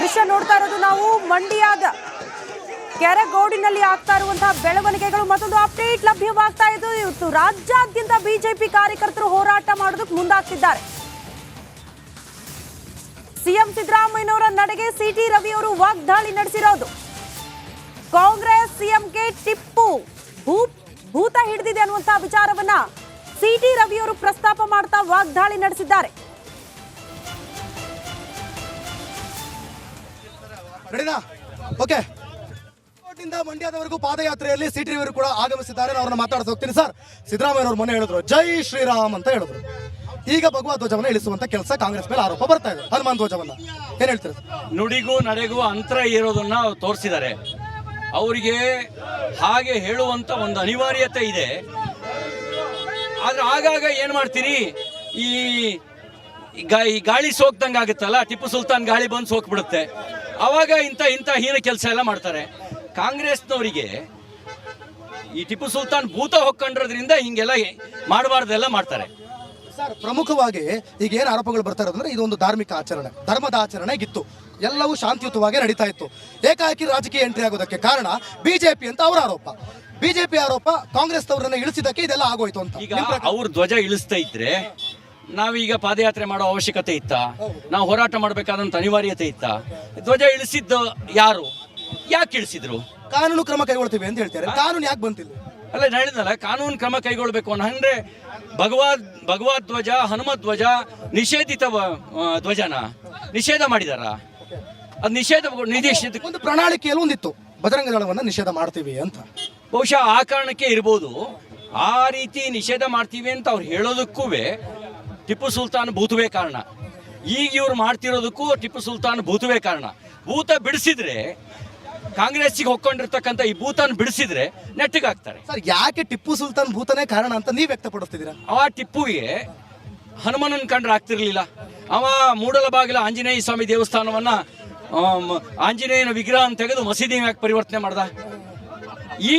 ದೃಶ್ಯ ನೋಡ್ತಾ ಇರೋದು ನಾವು ಮಂಡ್ಯದ ಕೆರೆಗೋಡಿನಲ್ಲಿ ಆಗ್ತಾ ಇರುವಂತಹ ಬೆಳವಣಿಗೆಗಳು. ಮತ್ತೊಂದು ಅಪ್ಡೇಟ್ ಲಭ್ಯವಾಗ್ತಾ ಇದೆ. ಇವತ್ತು ರಾಜ್ಯಾದ್ಯಂತ ಬಿಜೆಪಿ ಕಾರ್ಯಕರ್ತರು ಹೋರಾಟ ಮಾಡೋದಕ್ಕೆ ಮುಂದಾಗ್ತಿದ್ದಾರೆ. ಸಿಎಂ ಸಿದ್ದರಾಮಯ್ಯನವರ ನಡೆಗೆ ಸಿಟಿ ರವಿ ಅವರು ವಾಗ್ದಾಳಿ ನಡೆಸಿರೋದು. ಕಾಂಗ್ರೆಸ್ ಸಿಎಂಗೆ ಟಿಪ್ಪು ಭೂತ ಹಿಡಿದಿದೆ ಅನ್ನುವಂತಹ ವಿಚಾರವನ್ನ ಸಿಟಿ ರವಿ ಅವರು ಪ್ರಸ್ತಾಪ ಮಾಡ್ತಾ ವಾಗ್ದಾಳಿ ನಡೆಸಿದ್ದಾರೆ. ಓಕೆ, ಮಂಡ್ಯದವರೆಗೂ ಪಾದಯಾತ್ರೆಯಲ್ಲಿ ಸಿಟಿ ರವಿ ಕೂಡ ಆಗಮಿಸಿದ್ದಾರೆ. ಅವ್ರನ್ನ ಮಾತಾಡ್ತಾ ಹೋಗ್ತೀನಿ. ಸರ್, ಸಿದ್ದರಾಮಯ್ಯ ಮೊನ್ನೆ ಹೇಳಿದ್ರು ಜೈ ಶ್ರೀರಾಮ್ ಅಂತ ಹೇಳಿದ್ರು. ಈಗ ಭಗವಾ ಧ್ವಜವನ್ನ ಇಳಿಸುವಂತ ಕೆಲಸ ಕಾಂಗ್ರೆಸ್ ಮೇಲೆ ಆರೋಪ ಬರ್ತಾ ಇದೆ. ಹನುಮಾನ್ ಧ್ವಜವನ್ನ ಏನ್ ಹೇಳ್ತೀರಾ? ನುಡಿಗೂ ನಡೆಗೂ ಅಂತರ ಇರೋದನ್ನ ತೋರಿಸಿದ್ದಾರೆ. ಅವರಿಗೆ ಹಾಗೆ ಹೇಳುವಂತ ಒಂದು ಅನಿವಾರ್ಯತೆ ಇದೆ. ಆದ್ರೆ ಆಗಾಗ ಏನ್ ಮಾಡ್ತೀರಿ, ಈ ಗಾಳಿ ಸೋಕ್ದಂಗೆ ಆಗುತ್ತಲ್ಲ, ಟಿಪ್ಪು ಸುಲ್ತಾನ್ ಗಾಳಿ ಬಂದು ಸೋಕ್ಬಿಡುತ್ತೆ. ಅವಾಗ ಇಂಥ ಹೀನ ಕೆಲಸ ಎಲ್ಲ ಮಾಡ್ತಾರೆ. ಕಾಂಗ್ರೆಸ್ನವರಿಗೆ ಈ ಟಿಪ್ಪು ಸುಲ್ತಾನ್ ಭೂತ ಹೊಕ್ಕೊಂಡಿರೋದ್ರಿಂದ ಹಿಂಗೆಲ್ಲ ಮಾಡಬಾರ್ದೆಲ್ಲ ಮಾಡ್ತಾರೆ. ಸರ್, ಪ್ರಮುಖವಾಗಿ ಈಗ ಏನು ಆರೋಪಗಳು ಬರ್ತಾ ಇರೋದಂದ್ರೆ ಇದೊಂದು ಧಾರ್ಮಿಕ ಆಚರಣೆ, ಧರ್ಮದ ಆಚರಣೆ ಇತ್ತು. ಎಲ್ಲವೂ ಶಾಂತಿಯುತವಾಗಿ ನಡೀತಾ ಇತ್ತು. ಏಕಾಏಕಿ ರಾಜಕೀಯ ಎಂಟ್ರಿ ಆಗೋದಕ್ಕೆ ಕಾರಣ ಬಿಜೆಪಿ ಅಂತ ಅವರ ಆರೋಪ. ಬಿಜೆಪಿ ಆರೋಪ ಕಾಂಗ್ರೆಸ್ ಅವರನ್ನ ಇಳಿಸಿದಕ್ಕೆ ಇದೆಲ್ಲ ಆಗೋಯ್ತು ಅಂತ. ಈಗ ಅವ್ರ ಧ್ವಜ ಇಳಿಸ್ತಾ ಇದ್ರೆ ನಾವೀಗ ಪಾದಯಾತ್ರೆ ಮಾಡೋ ಅವಶ್ಯಕತೆ ಇತ್ತ? ನಾವು ಹೋರಾಟ ಮಾಡಬೇಕಾದಂತ ಅನಿವಾರ್ಯತೆ ಇತ್ತ? ಧ್ವಜ ಇಳಿಸಿದ್ದು ಯಾರು? ಯಾಕೆ ಇಳಿಸಿದ್ರು? ಕಾನೂನು ಕ್ರಮ ಕೈಗೊಳ್ತೀವಿ ಅಂತ ಹೇಳ್ತಾರೆ. ಕಾನೂನು ಯಾಕೆ ಬಂತಿಲ್ಲ? ಅಲ್ಲ, ಹೇಳಿದ್ನಲ್ಲ, ಕಾನೂನು ಕ್ರಮ ಕೈಗೊಳ್ಬೇಕು ಅಂದ್ರೆ ಭಗವದ್ ಧ್ವಜ, ಹನುಮತ್ ಧ್ವಜ ನಿಷೇಧಿತ ಧ್ವಜನ ನಿಷೇಧ ಮಾಡಿದಾರ. ಅದು ನಿಷೇಧ ಒಂದು ಪ್ರಣಾಳಿಕೆಯಲ್ಲಿ ಒಂದಿತ್ತು, ಬಜರಂಗ ದಳವನ್ನ ನಿಷೇಧ ಮಾಡ್ತೀವಿ ಅಂತ. ಬಹುಶಃ ಆ ಕಾರಣಕ್ಕೆ ಇರ್ಬೋದು. ಆ ರೀತಿ ನಿಷೇಧ ಮಾಡ್ತೀವಿ ಅಂತ ಅವ್ರು ಹೇಳೋದಕ್ಕೂ ಟಿಪ್ಪು ಸುಲ್ತಾನ್ ಭೂತವೇ ಕಾರಣ. ಈಗ ಇವ್ರು ಮಾಡ್ತಿರೋದಕ್ಕೂ ಟಿಪ್ಪು ಸುಲ್ತಾನ್ ಭೂತವೇ ಕಾರಣ. ಭೂತ ಬಿಡಿಸಿದ್ರೆ, ಕಾಂಗ್ರೆಸ್ಸಿಗೆ ಹೊಕ್ಕೊಂಡಿರ್ತಕ್ಕಂಥ ಈ ಭೂತನ ಬಿಡಿಸಿದ್ರೆ ನೆಟ್ಟಿಗಾಗ್ತಾರೆ. ಸರ್, ಯಾಕೆ ಟಿಪ್ಪು ಸುಲ್ತಾನ್ ಭೂತನೇ ಕಾರಣ ಅಂತ ನೀವು ವ್ಯಕ್ತಪಡಿಸ್ತಿದ್ದೀರಾ? ಆ ಟಿಪ್ಪುಗೆ ಹನುಮನನ್ ಕಂಡ್ರೆ ಆಗ್ತಿರ್ಲಿಲ್ಲ. ಅವ ಮೂಡಲಬಾಗಿಲ ಆಂಜನೇಯ ಸ್ವಾಮಿ ದೇವಸ್ಥಾನವನ್ನ ಆಂಜನೇಯನ ವಿಗ್ರಹ ಅಂತ ತೆಗೆದು ಮಸೀದಿ ಯಾಕೆ ಪರಿವರ್ತನೆ ಮಾಡ್ದ? ಈ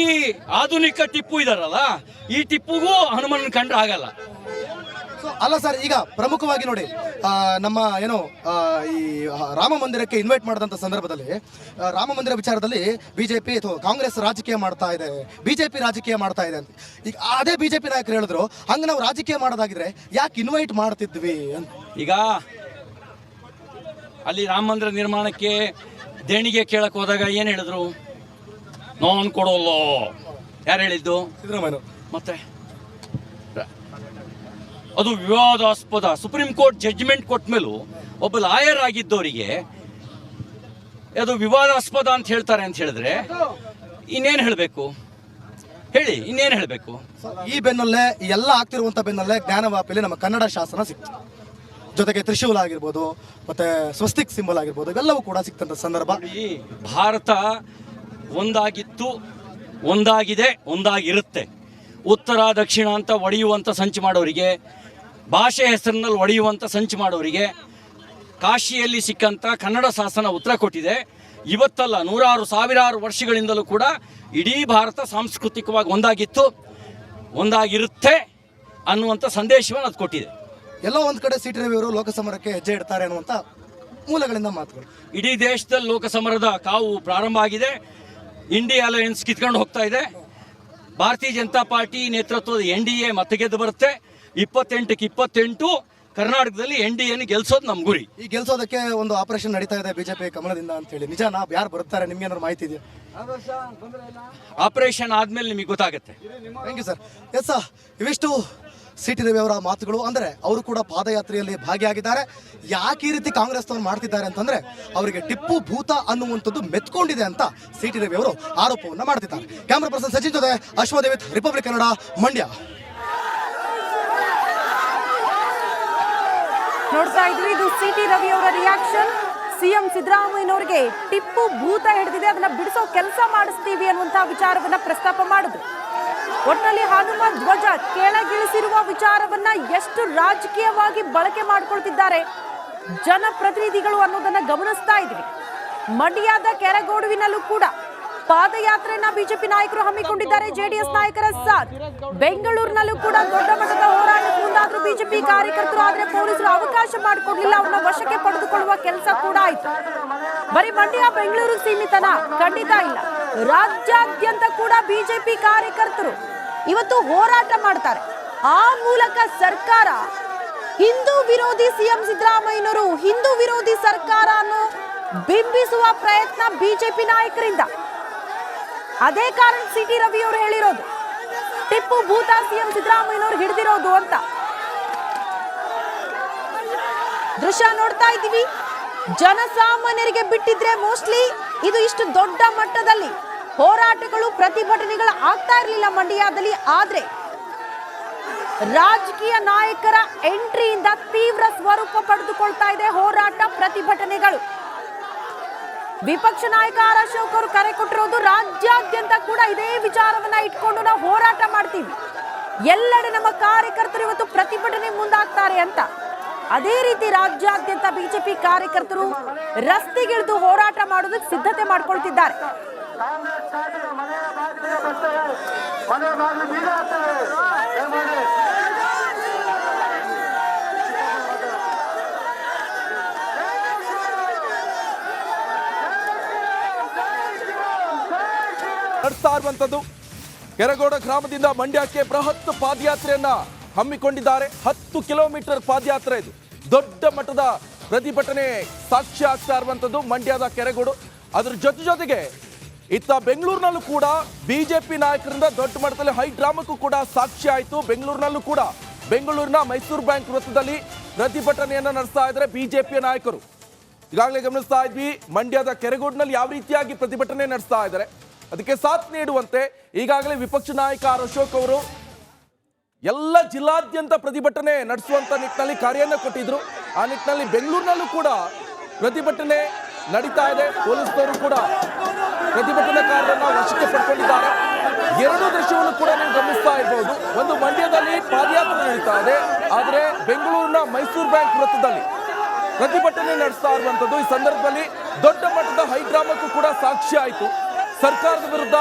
ಆಧುನಿಕ ಟಿಪ್ಪು ಇದಾರಲ್ಲ, ಈ ಟಿಪ್ಪುಗೂ ಹನುಮನನ್ ಕಂಡ್ರೆ ಆಗಲ್ಲ. ಅಲ್ಲ ಸರ್, ಈಗ ಪ್ರಮುಖವಾಗಿ ನೋಡಿ, ನಮ್ಮ ಏನು ಈ ರಾಮ ಮಂದಿರಕ್ಕೆ ಇನ್ವೈಟ್ ಮಾಡಿದಂಥ ಸಂದರ್ಭದಲ್ಲಿ ರಾಮ ಮಂದಿರ ವಿಚಾರದಲ್ಲಿ ಬಿಜೆಪಿ ಅಥವಾ ಕಾಂಗ್ರೆಸ್ ರಾಜಕೀಯ ಮಾಡ್ತಾ ಇದೆ, ಬಿಜೆಪಿ ರಾಜಕೀಯ ಮಾಡ್ತಾ ಇದೆ ಅಂತ. ಈಗ ಅದೇ ಬಿಜೆಪಿ ನಾಯಕರು ಹೇಳಿದ್ರು, ಹಂಗೆ ನಾವು ರಾಜಕೀಯ ಮಾಡೋದಾಗಿದ್ರೆ ಯಾಕೆ ಇನ್ವೈಟ್ ಮಾಡ್ತಿದ್ವಿ ಅಂತ. ಈಗ ಅಲ್ಲಿ ರಾಮ ಮಂದಿರ ನಿರ್ಮಾಣಕ್ಕೆ ದೇಣಿಗೆ ಕೇಳಕ್ ಹೋದಾಗ ಏನ್ ಹೇಳಿದ್ರು? ನಾನ್ ಕೊಡೋಲ್ಲ. ಯಾರು ಹೇಳಿದ್ದು? ಸಿದ್ದರಾಮಯ್ಯ. ಮತ್ತೆ ಅದು ವಿವಾದಾಸ್ಪದ. ಸುಪ್ರೀಂ ಕೋರ್ಟ್ ಜಡ್ಜ್ಮೆಂಟ್ ಕೊಟ್ಟ ಮೇಲೂ ಒಬ್ಬ ಲಾಯರ್ ಆಗಿದ್ದವರಿಗೆ ಅದು ವಿವಾದಾಸ್ಪದ ಅಂತ ಹೇಳ್ತಾರೆ ಅಂತ ಹೇಳಿದ್ರೆ ಇನ್ನೇನು ಹೇಳಬೇಕು ಹೇಳಿ? ಇನ್ನೇನು ಹೇಳಬೇಕು? ಈ ಬೆನ್ನಲ್ಲೇ ಎಲ್ಲ ಆಗ್ತಿರುವಂತ ಬೆನ್ನಲ್ಲೇ ಜ್ಞಾನವಾಪಿಯಲ್ಲಿ ನಮ್ಮ ಕನ್ನಡ ಶಾಸನ ಸಿಕ್ತು. ಜೊತೆಗೆ ತ್ರಿಶೂಲ ಆಗಿರ್ಬೋದು, ಮತ್ತೆ ಸ್ವಸ್ತಿಕ್ ಸಿಂಬಲ್ ಆಗಿರ್ಬೋದು, ಇವೆಲ್ಲವೂ ಕೂಡ ಸಿಕ್ತಂತ ಸಂದರ್ಭ. ಭಾರತ ಒಂದಾಗಿತ್ತು, ಒಂದಾಗಿದೆ, ಒಂದಾಗಿರುತ್ತೆ. ಉತ್ತರ ದಕ್ಷಿಣ ಅಂತ ಒಡೆಯುವಂಥ ಸಂಚು ಮಾಡೋರಿಗೆ, ಭಾಷೆ ಹೆಸರಿನಲ್ಲಿ ಒಡೆಯುವಂಥ ಸಂಚು ಮಾಡೋರಿಗೆ ಕಾಶಿಯಲ್ಲಿ ಸಿಕ್ಕಂಥ ಕನ್ನಡ ಶಾಸನ ಉತ್ತರ ಕೊಟ್ಟಿದೆ. ಇವತ್ತಲ್ಲ, ನೂರಾರು ಸಾವಿರಾರು ವರ್ಷಗಳಿಂದಲೂ ಕೂಡ ಇಡೀ ಭಾರತ ಸಾಂಸ್ಕೃತಿಕವಾಗಿ ಒಂದಾಗಿತ್ತು, ಒಂದಾಗಿರುತ್ತೆ ಅನ್ನುವಂಥ ಸಂದೇಶವನ್ನು ಅದು ಕೊಟ್ಟಿದೆ. ಎಲ್ಲೋ ಒಂದು ಕಡೆ ಸಿಟಿ ರವಿ ಅವರು ಲೋಕಸಮರಕ್ಕೆ ಹೆಜ್ಜೆ ಇಡ್ತಾರೆ ಅನ್ನುವಂಥ ಮೂಲಗಳಿಂದ ಮಾತುಗಳು. ಇಡೀ ದೇಶದಲ್ಲಿ ಲೋಕಸಮರದ ಕಾವು ಪ್ರಾರಂಭ ಆಗಿದೆ. ಇಂಡಿಯಾ ಅಲಯನ್ಸ್ ಕಿತ್ಕೊಂಡು ಹೋಗ್ತಾ ಇದೆ. ಭಾರತೀಯ ಜನತಾ ಪಾರ್ಟಿ ನೇತೃತ್ವದ NDA ಮತ್ತೆ ಗೆದ್ದು ಬರುತ್ತೆ. 28ಕ್ಕೆ 28 ಕರ್ನಾಟಕದಲ್ಲಿ NDAನ ಗೆಲ್ಸೋದು ನಮ್ಮ ಗುರಿ. ಈ ಗೆಲ್ಸೋದಕ್ಕೆ ಒಂದು ಆಪರೇಷನ್ ನಡೀತಾ ಇದೆ ಬಿಜೆಪಿ ಕಮಲದಿಂದ ಅಂತ ಹೇಳಿ. ನಿಜ? ಯಾರು ಬರ್ತಾರೆ? ನಿಮ್ಗೆ ಏನಾದ್ರು ಮಾಹಿತಿ ಇದೆಯಾ? ಆಪರೇಷನ್ ಆದ್ಮೇಲೆ ನಿಮಗೆ ಗೊತ್ತಾಗುತ್ತೆ. Thank you sir. ಎಸ್, ಇವಿಷ್ಟು ಸಿಟಿ ರವಿ ಅವರ ಮಾತುಗಳು. ಅಂದರೆ ಅವರು ಕೂಡ ಪಾದಯಾತ್ರೆಯಲ್ಲಿ ಭಾಗಿಯಾಗಿದ್ದಾರೆ. ಯಾಕೆ ಈ ರೀತಿ ಕಾಂಗ್ರೆಸ್ ಅವರು ಮಾಡ್ತಿದ್ದಾರೆ ಅಂತಂದ್ರೆ ಅವರಿಗೆ ಟಿಪ್ಪು ಭೂತ ಅನ್ನುವಂಥದ್ದು ಮೆತ್ಕೊಂಡಿದೆ ಅಂತ ಸಿಟಿ ರವಿ ಅವರು ಆರೋಪವನ್ನು ಮಾಡ್ತಿದ್ದಾರೆ. ಕ್ಯಾಮರಾ ಪರ್ಸನ್ ಸಚಿನ್ ಜೊತೆ ಅಶ್ವದೇವಿತ್, ರಿಪಬ್ಲಿಕ್ ಕನ್ನಡ, ಮಂಡ್ಯ. ನೋಡ್ತಾ ಇದ್ವಿ, ಇದು ಸಿಟಿ ರವಿ ಅವರ ರಿಯಾಕ್ಷನ್. ಸಿಎಂ ಸಿದ್ದರಾಮಯ್ಯನವರಿಗೆ ಟಿಪ್ಪು ಭೂತ ಹಿಡಿದಿದೆ, ಅದನ್ನ ಬಿಡಿಸೋ ಕೆಲಸ ಮಾಡಿಸ್ತೀವಿ ಅನ್ನುವಂತಹ ವಿಚಾರವನ್ನ ಪ್ರಸ್ತಾಪ ಮಾಡಿದ್ರು. ಒಟ್ಟಿನಲ್ಲಿ ಹನುಮ ಧ್ವಜ ಕೆಳಗಿಳಿಸಿರುವ ವಿಚಾರವನ್ನ ಎಷ್ಟು ರಾಜಕೀಯವಾಗಿ ಬಳಕೆ ಮಾಡಿಕೊಳ್ತಿದ್ದಾರೆ ಜನಪ್ರತಿನಿಧಿಗಳು ಅನ್ನೋದನ್ನ ಗಮನಿಸ್ತಾ ಇದ್ವಿ. ಮಂಡ್ಯದ ಕೆರೆಗೋಡುವಿನಲ್ಲೂ ಕೂಡ ಪಾದಯಾತ್ರೆಯನ್ನ ಬಿಜೆಪಿ ನಾಯಕರು ಹಮ್ಮಿಕೊಂಡಿದ್ದಾರೆ. ಜೆಡಿಎಸ್ ನಾಯಕರ ಸಾಥ್. ಬೆಂಗಳೂರಿನಲ್ಲೂ ಕೂಡ ದೊಡ್ಡ ಮಟ್ಟದ ಹೋರಾಟಕ್ಕೆ ಮುಂದಾದ್ರು ಬಿಜೆಪಿ ಕಾರ್ಯಕರ್ತರು. ಆದ್ರೆ ಪೊಲೀಸರು ಅವಕಾಶ ಮಾಡಿಕೊಡ್ಲಿಲ್ಲ, ಅವರನ್ನ ವಶಕ್ಕೆ ಪಡೆದುಕೊಳ್ಳುವ ಕೆಲಸ ಕೂಡ ಆಯಿತು. ಬರೀ ಮಂಡ್ಯ ಬೆಂಗಳೂರು ಸೀಮಿತನ? ಖಂಡಿತ ಇಲ್ಲ. ರಾಜ್ಯಾದ್ಯಂತ ಕೂಡ ಬಿಜೆಪಿ ಕಾರ್ಯಕರ್ತರು ಇವತ್ತು ಹೋರಾಟ ಮಾಡ್ತಾರೆ. ಆ ಮೂಲಕ ಸರ್ಕಾರ ಹಿಂದೂ ವಿರೋಧಿ ಸಿಎಂ ಸಿದ್ದರಾಮಯ್ಯನವರು ಹಿಂದೂ ವಿರೋಧಿ ಸರ್ಕಾರ ಅನ್ನೋ ಬಿಂಬಿಸುವ ಪ್ರಯತ್ನ ಬಿಜೆಪಿ ನಾಯಕರಿಂದ. ಅದೇ ಕಾರಣ ಸಿಟಿ ರವಿ ಅವರು ಹೇಳಿರೋದು ಟಿಪ್ಪು ಭೂತ ಸಿಎಂ ಸಿದ್ದರಾಮಯ್ಯನವರು ಹಿಡಿದಿರೋದು ಅಂತ. ದೃಶ್ಯ ನೋಡ್ತಾ ಇದ್ದೀವಿ. ಜನಸಾಮಾನ್ಯರಿಗೆ ಬಿಟ್ಟಿದ್ರೆ ಮೋಸ್ಟ್ಲಿ ಇದು ಇಷ್ಟು ದೊಡ್ಡ ಮಟ್ಟದಲ್ಲಿ ಹೋರಾಟಗಳು ಪ್ರತಿಭಟನೆಗಳು ಆಗ್ತಾ ಇರಲಿಲ್ಲ ಮಂಡ್ಯದಲ್ಲಿ. ಆದ್ರೆ ರಾಜಕೀಯ ನಾಯಕರ ಎಂಟ್ರಿಯಿಂದ ತೀವ್ರ ಸ್ವರೂಪ ಪಡೆದುಕೊಳ್ತಾ ಇದೆ ಹೋರಾಟ ಪ್ರತಿಭಟನೆಗಳು. ವಿಪಕ್ಷ ನಾಯಕ ಆರ್ ಅಶೋಕ್ ಅವರು ಕರೆ ಕೊಟ್ಟಿರೋದು ರಾಜ್ಯಾದ್ಯಂತ ಕೂಡ ಇದೇ ವಿಚಾರವನ್ನ ಇಟ್ಕೊಂಡು ನಾವು ಹೋರಾಟ ಮಾಡ್ತೀವಿ, ಎಲ್ಲೆಡೆ ನಮ್ಮ ಕಾರ್ಯಕರ್ತರು ಇವತ್ತು ಪ್ರತಿಭಟನೆ ಮುಂದಾಗ್ತಾರೆ ಅಂತ. ಅದೇ ರೀತಿ ರಾಜ್ಯಾದ್ಯಂತ ಬಿಜೆಪಿ ಕಾರ್ಯಕರ್ತರು ರಸ್ತೆಗಿಳಿದು ಹೋರಾಟ ಮಾಡೋದಕ್ಕೆ ಸಿದ್ಧತೆ ಮಾಡ್ಕೊಳ್ತಿದ್ದಾರೆ. ನಡೆಸ್ತಾ ಇರುವಂತದ್ದು ಕೆರಗೋಡ ಗ್ರಾಮದಿಂದ ಮಂಡ್ಯಕ್ಕೆ ಬೃಹತ್ ಪಾದಯಾತ್ರೆಯನ್ನ ಹಮ್ಮಿಕೊಂಡಿದ್ದಾರೆ. 10 ಕಿಲೋಮೀಟರ್ ಪಾದಯಾತ್ರೆ. ಇದು ದೊಡ್ಡ ಮಟ್ಟದ ಪ್ರತಿಭಟನೆ ಸಾಕ್ಷಿ ಆಗ್ತಾ ಇರುವಂತದ್ದು ಮಂಡ್ಯದ ಕೆರಗೋಡು. ಅದರ ಜೊತೆಗೆ ಇತ್ತ ಬೆಂಗಳೂರಿನಲ್ಲೂ ಕೂಡ ಬಿಜೆಪಿ ನಾಯಕರಿಂದ ದೊಡ್ಡ ಮಟ್ಟದಲ್ಲಿ ಹೈ ಡ್ರಾಮಕ್ಕೂ ಕೂಡ ಸಾಕ್ಷಿ ಆಯಿತು. ಬೆಂಗಳೂರಿನಲ್ಲೂ ಕೂಡ ಬೆಂಗಳೂರಿನ ಮೈಸೂರು ಬ್ಯಾಂಕ್ ವೃತ್ತದಲ್ಲಿ ಪ್ರತಿಭಟನೆಯನ್ನ ನಡೆಸ್ತಾ ಇದ್ದಾರೆ ಬಿಜೆಪಿಯ ನಾಯಕರು. ಈಗಾಗಲೇ ಗಮನಿಸ್ತಾ ಇದ್ವಿ ಮಂಡ್ಯದ ಕೆರಗೋಡಿನಲ್ಲಿ ಯಾವ ರೀತಿಯಾಗಿ ಪ್ರತಿಭಟನೆ ನಡೆಸ್ತಾ ಇದ್ದಾರೆ. ಅದಕ್ಕೆ ಸಾಥ್ ನೀಡುವಂತೆ ಈಗಾಗಲೇ ವಿಪಕ್ಷ ನಾಯಕ ಆರ್ ಅಶೋಕ್ ಅವರು ಎಲ್ಲ ಜಿಲ್ಲಾದ್ಯಂತ ಪ್ರತಿಭಟನೆ ನಡೆಸುವಂತ ನಿಟ್ಟಿನಲ್ಲಿ ಕಾರ್ಯನ ಕೊಟ್ಟಿದ್ರು. ಆ ನಿಟ್ಟಿನಲ್ಲಿ ಬೆಂಗಳೂರಿನಲ್ಲೂ ಕೂಡ ಪ್ರತಿಭಟನೆ ನಡೀತಾ ಇದೆ. ಪೊಲೀಸರು ಕೂಡ ಪ್ರತಿಭಟನಾಕಾರರನ್ನ ವಶಕ್ಕೆ ಪಡ್ಕೊಂಡಿದ್ದಾರೆ. ಎರಡು ದೃಶ್ಯವನ್ನು ಕೂಡ ನೀವು ಗಮನಿಸ್ತಾ ಇರಬಹುದು. ಒಂದು ಮಂಡ್ಯದಲ್ಲಿ ಪಾದಯಾತ್ರೆ ನಡೀತಾ ಇದೆ, ಆದರೆ ಬೆಂಗಳೂರಿನ ಮೈಸೂರು ಬ್ಯಾಂಕ್ ವೃತ್ತದಲ್ಲಿ ಪ್ರತಿಭಟನೆ ನಡೆಸ್ತಾ ಇರುವಂತದ್ದು. ಈ ಸಂದರ್ಭದಲ್ಲಿ ದೊಡ್ಡ ಮಟ್ಟದ ಹೈಡ್ರಾಮಕ್ಕೂ ಕೂಡ ಸಾಕ್ಷಿ ಆಯಿತು. ಸರ್ಕಾರದ ವಿರುದ್ಧ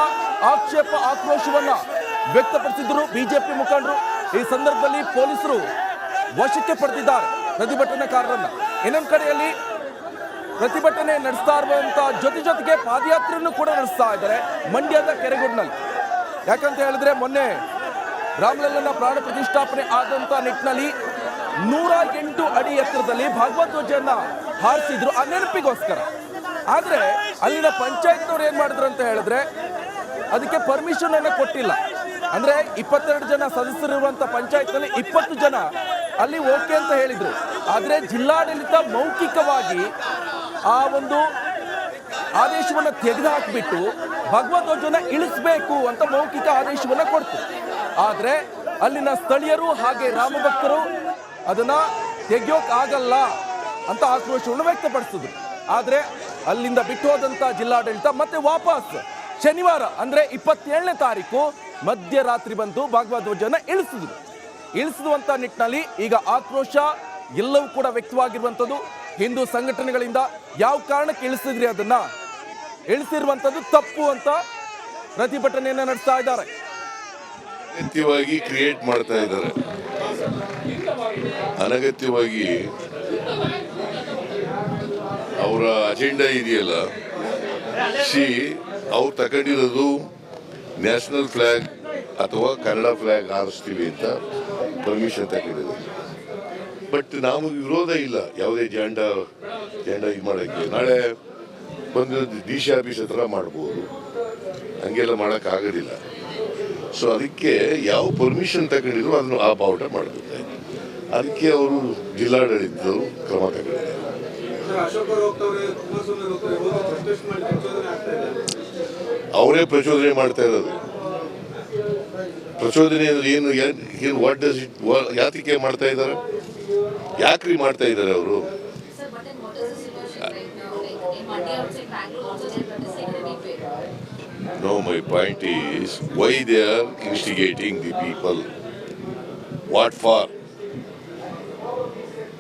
ಆಕ್ಷೇಪ ಆಕ್ರೋಶವನ್ನ ವ್ಯಕ್ತಪಡಿಸಿದ್ರು ಬಿಜೆಪಿ ಮುಖಂಡರು. ಈ ಸಂದರ್ಭದಲ್ಲಿ ಪೊಲೀಸರು ವಶಕ್ಕೆ ಪಡೆದಿದ್ದಾರೆ ಪ್ರತಿಭಟನಾಕಾರರನ್ನ. ಇನ್ನೊಂದು ಕಡೆಯಲ್ಲಿ ಪ್ರತಿಭಟನೆ ನಡೆಸ್ತಾ ಇರುವಂತ ಜೊತೆಗೆ ಪಾದಯಾತ್ರೆಯನ್ನು ಕೂಡ ನಡೆಸ್ತಾ ಇದ್ದಾರೆ ಮಂಡ್ಯದ ಕೆರಗೋಡಿನಲ್ಲಿ. ಯಾಕಂತ ಹೇಳಿದ್ರೆ ಮೊನ್ನೆ ರಾಮಲಲ್ಲನ ಪ್ರಾಣ ಪ್ರತಿಷ್ಠಾಪನೆ ಆದಂತ ನಿಟ್ಟಿನಲ್ಲಿ 108 ಅಡಿ ಎತ್ತರದಲ್ಲಿ ಭಗವದ್ ಧ್ವಜವನ್ನ ಹಾರಿಸಿದ್ರು ಆ ನೆನಪಿಗೋಸ್ಕರ. ಆದ್ರೆ ಅಲ್ಲಿನ ಪಂಚಾಯತ್ನವ್ರು ಏನ್ ಮಾಡಿದ್ರು ಅಂತ ಹೇಳಿದ್ರೆ ಅದಕ್ಕೆ ಪರ್ಮಿಷನ್ ಅನ್ನ ಕೊಟ್ಟಿಲ್ಲ. ಅಂದ್ರೆ 22 ಜನ ಸದಸ್ಯರಿರುವಂತ ಪಂಚಾಯತ್ ನಲ್ಲಿ 20 ಜನ ಅಲ್ಲಿ ಓಕೆ ಅಂತ ಹೇಳಿದ್ರು. ಆದ್ರೆ ಜಿಲ್ಲಾಡಳಿತ ಮೌಖಿಕವಾಗಿ ಆ ಒಂದು ಆದೇಶವನ್ನ ತೆಗೆದುಹಾಕಿಬಿಟ್ಟು ಭಗವದ್ ಧ್ವಜವನ್ನ ಇಳಿಸಬೇಕು ಅಂತ ಮೌಖಿಕ ಆದೇಶವನ್ನ ಕೊಡ್ತು. ಆದ್ರೆ ಅಲ್ಲಿನ ಸ್ಥಳೀಯರು ಹಾಗೆ ರಾಮಭಕ್ತರು ಅದನ್ನ ತೆಗೆಯೋಕ್ ಆಗಲ್ಲ ಅಂತ ಆಕ್ರೋಶವನ್ನು ವ್ಯಕ್ತಪಡಿಸಿದ್ರು. ಆದ್ರೆ ಅಲ್ಲಿಂದ ಬಿಟ್ಟು ಹೋದಂತ ಜಿಲ್ಲಾಡಳಿತ ಮತ್ತೆ ವಾಪಸ್ ಶನಿವಾರ ಅಂದ್ರೆ 27ನೇ ತಾರೀಕು ಮಧ್ಯರಾತ್ರಿ ಬಂದು ಭಗವದ್ ಧ್ವಜವನ್ನ ಇಳಿಸಿರುವಂತ ನಿಟ್ಟಿನಲ್ಲಿ ಈಗ ಆಕ್ರೋಶ ಎಲ್ಲವೂ ಕೂಡ ವ್ಯಕ್ತವಾಗಿರುವಂತದ್ದು. ಹಿಂದೂ ಸಂಘಟನೆಗಳಿಂದ ಯಾವ ಕಾರಣಕ್ಕೆ ಇಳಿಸಿದ್ರಿ, ಅದನ್ನ ಇಳಿಸಿರುವಂತದ್ದು ತಪ್ಪು ಅಂತ ಪ್ರತಿಭಟನೆಯನ್ನ ನಡೆಸ್ತಾ ಇದ್ದಾರೆ. ಅನಗತ್ಯವಾಗಿ ಕ್ರಿಯೇಟ್ ಮಾಡ್ತಾ ಇದ್ದಾರೆ. ಅನಗತ್ಯವಾಗಿ ಅವರ ಅಜೆಂಡಾ ಇದೆಯಲ್ಲ, ಅವ್ರು ತಗೊಂಡಿರೋದು ನ್ಯಾಷನಲ್ ಫ್ಲಾಗ್ ಅಥವಾ ಕನ್ನಡ ಫ್ಲಾಗ್ ಹಾರಿಸ್ತೀವಿ ಅಂತ ಪರ್ಮಿಷನ್ ತಗೊಂಡಿರೋದು. ಬಟ್ ನಾವು ವಿರೋಧ ಇಲ್ಲ ಯಾವುದೇ ಜೆಂಡಾ ಇದು ಮಾಡೋಕ್ಕೆ. ನಾಳೆ ಬಂದು DC ಆಫೀಸ್ ಹತ್ರ ಮಾಡ್ಬೋದು, ಹಂಗೆಲ್ಲ ಮಾಡೋಕ್ಕಾಗೋದಿಲ್ಲ. ಸೊ ಅದಕ್ಕೆ ಯಾವ ಪರ್ಮಿಷನ್ ತಗೊಂಡಿದ್ರು ಅದನ್ನು ಆ ಬಾವುಟ ಮಾಡಬೇಕಾಯ್ತು. ಅದಕ್ಕೆ ಅವರು ಜಿಲ್ಲಾಡಳಿತದವರು ಕ್ರಮ ತಗೊಂಡಿದ್ದಾರೆ. ಅವರೇ ಪ್ರಚೋದನೆ ಮಾಡ್ತಾ ಇರೋದು. ಪ್ರಚೋದನೆ ಏನು ವಾಟ್ ಡಸ್ ಇಟ್, ಯಾತಕ್ಕೆ ಮಾಡ್ತಾ ಇದ್ದಾರೆ, ಯಾಕ್ರಿ ಮಾಡ್ತಾ ಇದ್ದಾರೆ ಅವರು? No, my point is why they are instigating the people. What for?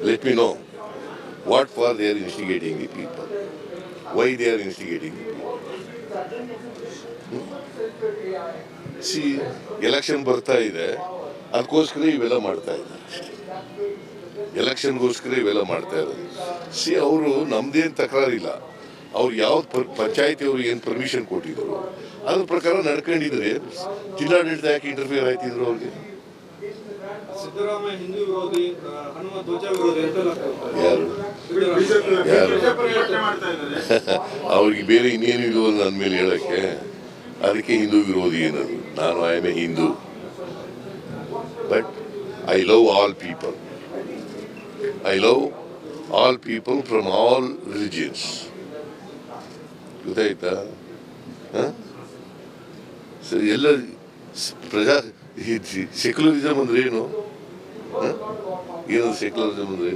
Let me know. What for they are instigating the people? Why they are instigating the people? See, election ಬರ್ತಾ ಇದೆ, ಅದಕ್ಕೋಸ್ಕರ ಇವೆಲ್ಲ ಮಾಡ್ತಾ ಇದ್ದಾರೆ ಅಷ್ಟೇ. ಎಲೆಕ್ಷನ್ಗೋಸ್ಕರ ಇವೆಲ್ಲ ಮಾಡ್ತಾ ಇರೋದು. ಅವರು ನಮ್ದೇನು ತಕರಾರಿಲ್ಲ, ಅವ್ರು ಯಾವ ಪಂಚಾಯತಿ ಅವ್ರಿಗೆ ಏನು ಪರ್ಮಿಷನ್ ಕೊಟ್ಟಿದ್ರು ಅದ್ರ ಪ್ರಕಾರ ನಡ್ಕೊಂಡಿದ್ರೆ ಜಿಲ್ಲಾಡಳಿತ ಯಾಕೆ ಇಂಟರ್ಫಿಯರ್ ಆಯ್ತಿದ್ರು ಅವ್ರಿಗೆ? ಸಿದ್ದರಾಮಯ್ಯ ಹಿಂದೂ ವಿರೋಧಿ, ಹನುಮ ಧ್ವಜ ವಿರೋಧಿ ಯಾರು ಅವ್ರಿಗೆ ಬೇರೆ ಇನ್ನೇನು ಇದು ನನ್ನ ಮೇಲೆ ಹೇಳಕ್ಕೆ, ಅದಕ್ಕೆ ಹಿಂದೂ ವಿರೋಧಿ ಏನದು. ನಾನು I am A Hindu, but I love all people. I love all people from all religions. ಗೊತ್ತಾಯ್ತಾ? ಸರಿ, ಎಲ್ಲ ಸೆಕ್ಯುಲರಿಸಮ್ ಅಂದ್ರೆ ಏನು? ಏನದು ಸೆಕ್ಯುಲರಿಸಮ್ ಅಂದ್ರೆ?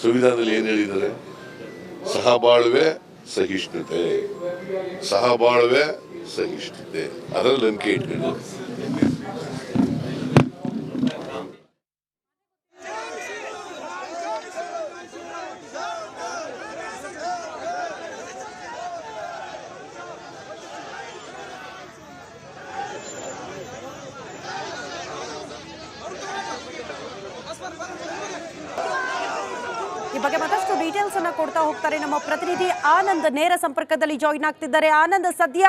ಸಂವಿಧಾನದಲ್ಲಿ ಏನು ಹೇಳಿದ್ದಾರೆ? ಸಹಬಾಳ್ವೆ ಸಹಿಷ್ಣುತೆ, ಸಹಬಾಳ್ವೆ ಸಹಿಷ್ಣುತೆ, ಅದರಲ್ಲಿ ನಂಬಿಕೆ ಇಟ್ಕೊಂಡು. ಈ ಬಗ್ಗೆ ಮತ್ತಷ್ಟು ಡೀಟೇಲ್ಸ್ ಅನ್ನ ಕೊಡ್ತಾ ಹೋಗ್ತಾರೆ ನಮ್ಮ ಪ್ರತಿನಿಧಿ ಆನಂದ್. ನೇರ ಸಂಪರ್ಕದಲ್ಲಿ ಜಾಯಿನ್ ಆಗ್ತಿದ್ದಾರೆ. ಆನಂದ್, ಸದ್ಯ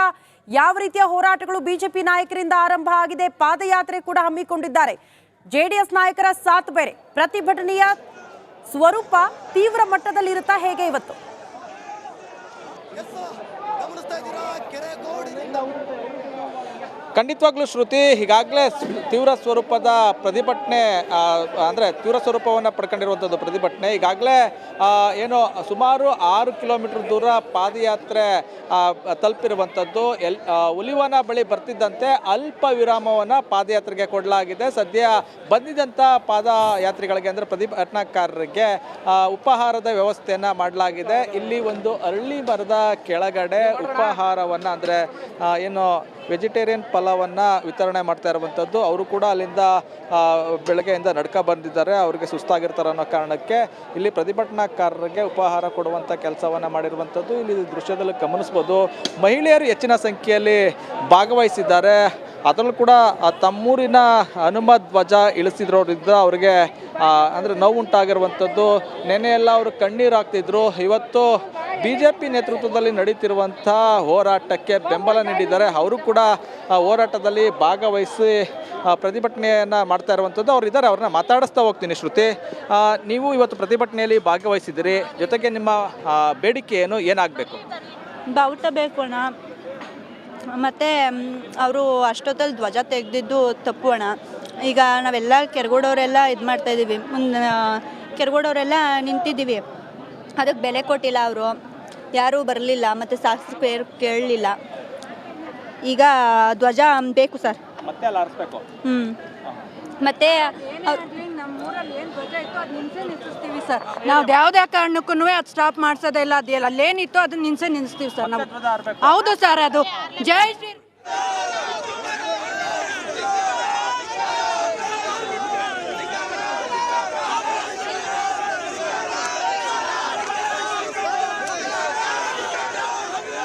ಯಾವ ರೀತಿಯ ಹೋರಾಟಗಳು ಬಿಜೆಪಿ ನಾಯಕರಿಂದ ಆರಂಭ ಆಗಿದೆ? ಪಾದಯಾತ್ರೆ ಕೂಡ ಹಮ್ಮಿಕೊಂಡಿದ್ದಾರೆ. ಜೆಡಿಎಸ್ ನಾಯಕರ ಸಾಥ್ ಬೇರೆ. ಪ್ರತಿಭಟನೆಯ ಸ್ವರೂಪ ತೀವ್ರ ಮಟ್ಟದಲ್ಲಿ ಇರುತ್ತಾ ಹೇಗೆ ಇವತ್ತು? ಖಂಡಿತವಾಗ್ಲೂ ಶ್ರುತಿ, ಈಗಾಗಲೇ ತೀವ್ರ ಸ್ವರೂಪದ ಪ್ರತಿಭಟನೆ ಅಂದರೆ ತೀವ್ರ ಸ್ವರೂಪವನ್ನು ಪಡ್ಕೊಂಡಿರುವಂಥದ್ದು ಪ್ರತಿಭಟನೆ. ಈಗಾಗಲೇ ಏನು ಸುಮಾರು 6 ಕಿಲೋಮೀಟರ್ ದೂರ ಪಾದಯಾತ್ರೆ ತಲುಪಿರುವಂಥದ್ದು. ಹುಲಿವನ ಬಳಿ ಬರ್ತಿದ್ದಂತೆ ಅಲ್ಪ ವಿರಾಮವನ್ನು ಪಾದಯಾತ್ರೆಗೆ ಕೊಡಲಾಗಿದೆ. ಸದ್ಯ ಬಂದಿದ್ದಂಥ ಪಾದಯಾತ್ರಿಗಳಿಗೆ ಅಂದರೆ ಪ್ರತಿಭಟನಾಕಾರರಿಗೆ ಉಪಹಾರದ ವ್ಯವಸ್ಥೆಯನ್ನು ಮಾಡಲಾಗಿದೆ. ಇಲ್ಲಿ ಒಂದು ಅರಳಿ ಮರದ ಕೆಳಗಡೆ ಉಪಹಾರವನ್ನು ಅಂದರೆ ಏನು ವೆಜಿಟೇರಿಯನ್ ಪಲಾವನ್ನು ವಿತರಣೆ ಮಾಡ್ತಾ ಇರುವಂಥದ್ದು. ಅವರು ಕೂಡ ಅಲ್ಲಿಂದ ಬೆಳಗ್ಗೆಯಿಂದ ನಡ್ಕ ಬಂದಿದ್ದಾರೆ. ಅವರಿಗೆ ಸುಸ್ತಾಗಿರ್ತಾರೆ ಅನ್ನೋ ಕಾರಣಕ್ಕೆ ಇಲ್ಲಿ ಪ್ರತಿಭಟನಾಕಾರರಿಗೆ ಉಪಹಾರ ಕೊಡುವಂಥ ಕೆಲಸವನ್ನು ಮಾಡಿರುವಂಥದ್ದು. ಇಲ್ಲಿ ದೃಶ್ಯದಲ್ಲಿ ಗಮನಿಸ್ಬೋದು, ಮಹಿಳೆಯರು ಹೆಚ್ಚಿನ ಸಂಖ್ಯೆಯಲ್ಲಿ ಭಾಗವಹಿಸಿದ್ದಾರೆ. ಅದರಲ್ಲೂ ಕೂಡ ತಮ್ಮೂರಿನ ಹನುಮ ಧ್ವಜ ಇಳಿಸಿದ್ರೋದ್ರಿಂದ ಅವರಿಗೆ ಅಂದರೆ ನೋವುಂಟಾಗಿರುವಂಥದ್ದು. ನೆನ್ನೆ ಎಲ್ಲ ಅವರು ಕಣ್ಣೀರು ಹಾಕ್ತಿದ್ರು. ಇವತ್ತು BJP ನೇತೃತ್ವದಲ್ಲಿ ನಡೀತಿರುವಂಥ ಹೋರಾಟಕ್ಕೆ ಬೆಂಬಲ ನೀಡಿದ್ದಾರೆ. ಅವರು ಕೂಡ ಹೋರಾಟದಲ್ಲಿ ಭಾಗವಹಿಸಿ ಪ್ರತಿಭಟನೆಯನ್ನು ಮಾಡ್ತಾ ಇರುವಂಥದ್ದು. ಅವರು ಇದ್ದಾರೆ, ಅವ್ರನ್ನ ಮಾತಾಡಿಸ್ತಾ ಹೋಗ್ತೀನಿ. ಶ್ರುತಿ, ನೀವು ಇವತ್ತು ಪ್ರತಿಭಟನೆಯಲ್ಲಿ ಭಾಗವಹಿಸಿದ್ದೀರಿ, ಜೊತೆಗೆ ನಿಮ್ಮ ಬೇಡಿಕೆ ಏನಾಗಬೇಕು? ಬಾವುಟ ಬೇಕು ಅಣ್ಣ. ಮತ್ತು ಅವರು ಅಷ್ಟೊತ್ತಲ್ಲಿ ಧ್ವಜ ತೆಗೆದಿದ್ದು ತಪ್ಪು ಅಣ್ಣ. ಈಗ ನಾವೆಲ್ಲ ಕೆರಗೋಡವರೆಲ್ಲ ಇದು ಮಾಡ್ತಾಯಿದ್ದೀವಿ, ಕೆರಗೋಡವರೆಲ್ಲ ನಿಂತಿದ್ದೀವಿ. ಅದಕ್ಕೆ ಬೆಲೆ ಕೊಟ್ಟಿಲ್ಲ ಅವರು, ಯಾರೂ ಬರಲಿಲ್ಲ, ಮತ್ತು ಶಾಸಕರು ಕೇಳಲಿಲ್ಲ. ಈಗ ಧ್ವಜ ಬೇಕು ಸರ್, ಮತ್ತೆ ಅಲ್ಲಿ ಆರಿಸ್ಬೇಕು. ಮತ್ತು ನಮ್ಮೂರಲ್ಲಿ ಏನು ಧ್ವಜ ಇತ್ತು ಅದು ನಿಲ್ಲಿಸ್ತೀವಿ ಸರ್. ನಾವು ಯಾವುದೇ ಕಾರಣಕ್ಕೂ ಅದು ಸ್ಟಾಪ್ ಮಾಡಿಸೋದೇ ಇಲ್ಲ. ಅದು ಅಲ್ಲೇನಿತ್ತು ಅದನ್ನ ನಿಲ್ಲಿಸ್ತೀವಿ ಸರ್ ನಾವು. ಹೌದು ಸರ್, ಅದು ಜೈ ಶ್ರೀ